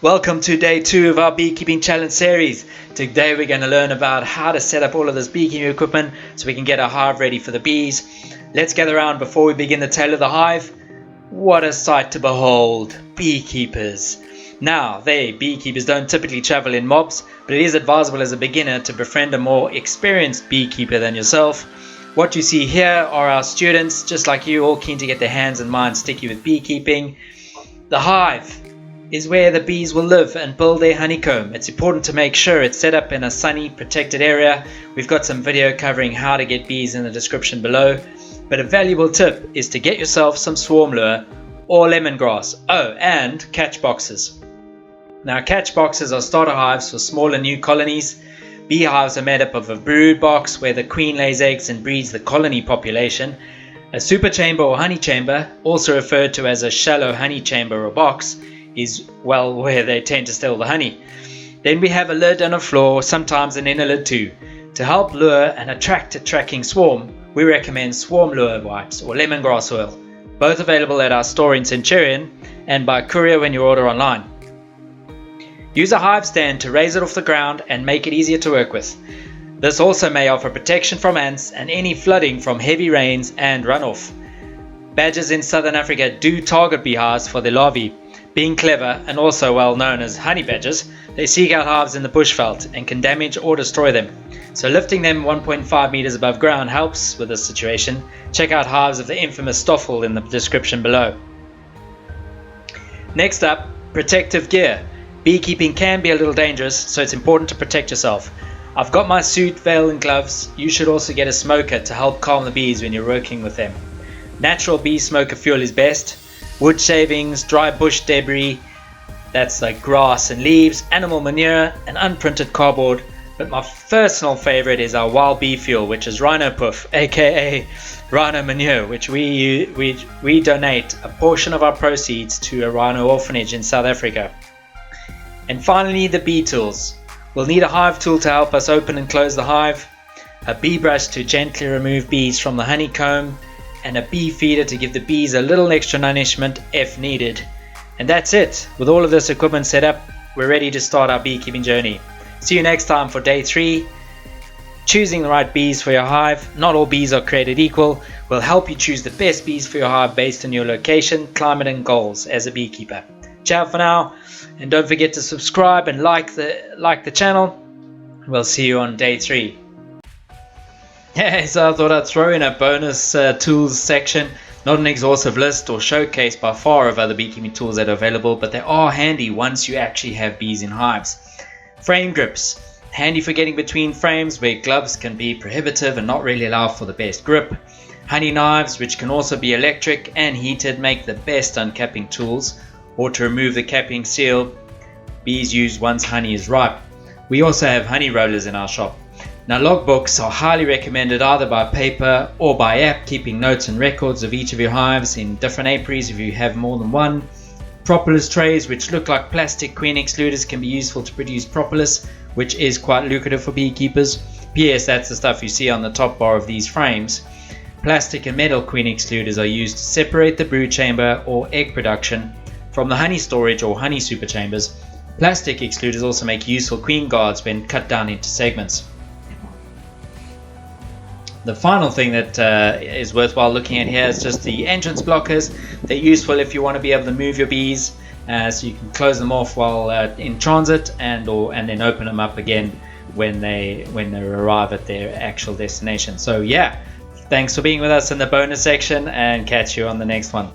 Welcome to day 2 of our beekeeping challenge series. Today we're going to learn about how to set up all of this beekeeping equipment so we can get our hive ready for the bees. Let's gather around before we begin the tale of the hive. What a sight to behold, beekeepers. Now, beekeepers don't typically travel in mobs, but it is advisable as a beginner to befriend a more experienced beekeeper than yourself. What you see here are our students, just like you, all keen to get their hands and minds sticky with beekeeping. The hive is where the bees will live and build their honeycomb. It's important to make sure it's set up in a sunny, protected area. We've got some video covering how to get bees in the description below. But a valuable tip is to get yourself some swarm lure or lemongrass. Oh, and catch boxes. Now, catch boxes are starter hives for smaller new colonies. Beehives are made up of a brood box where the queen lays eggs and breeds the colony population. A super chamber or honey chamber, also referred to as a shallow honey chamber or box, is, well, where they tend to steal the honey. Then we have a lid and a floor, sometimes an inner lid too. To help lure and attract a tracking swarm, we recommend swarm lure wipes or lemongrass oil, both available at our store in Centurion and by courier when you order online. Use a hive stand to raise it off the ground and make it easier to work with. This also may offer protection from ants and any flooding from heavy rains and runoff. Badgers in southern Africa do target beehives for their larvae. Being clever and also well known as honey badgers, they seek out hives in the bushveld and can damage or destroy them. So lifting them 1.5 meters above ground helps with this situation. Check out hives of the infamous stoffel in the description below. Next up, protective gear. Beekeeping can be a little dangerous, so it's important to protect yourself. I've got my suit, veil and gloves. You should also get a smoker to help calm the bees when you're working with them. Natural bee smoker fuel is best. Wood shavings, dry bush debris, that's like grass and leaves, animal manure and unprinted cardboard. But my personal favorite is our wild bee fuel, which is rhino puff, aka rhino manure, which we donate a portion of our proceeds to a rhino orphanage in South Africa. And finally, the bee tools. We'll need a hive tool to help us open and close the hive, a bee brush to gently remove bees from the honeycomb, and a bee feeder to give the bees a little extra nourishment if needed. And that's it. With all of this equipment set up, we're ready to start our beekeeping journey. See you next time for day 3. Choosing the right bees for your hive. Not all bees are created equal. We'll help you choose the best bees for your hive based on your location, climate and goals as a beekeeper. Ciao for now, and don't forget to subscribe and like the channel. We'll see you on day 3. Yeah, so I thought I'd throw in a bonus tools section. Not an exhaustive list or showcase by far of other beekeeping tools that are available, but they are handy once you actually have bees in hives. Frame grips. Handy for getting between frames where gloves can be prohibitive and not really allow for the best grip. Honey knives, which can also be electric and heated, make the best uncapping tools, or to remove the capping seal bees use once honey is ripe. We also have honey rollers in our shop. Now, logbooks are highly recommended either by paper or by app, keeping notes and records of each of your hives in different apiaries if you have more than one. Propolis trays, which look like plastic queen excluders, can be useful to produce propolis, which is quite lucrative for beekeepers. P.S. That's the stuff you see on the top bar of these frames. Plastic and metal queen excluders are used to separate the brood chamber or egg production from the honey storage or honey super chambers. Plastic excluders also make useful queen guards when cut down into segments. The final thing that is worthwhile looking at here is just the entrance blockers. They're useful if you want to be able to move your bees, so you can close them off while in transit and then open them up again when they arrive at their actual destination. So yeah, thanks for being with us in the bonus section, and catch you on the next one.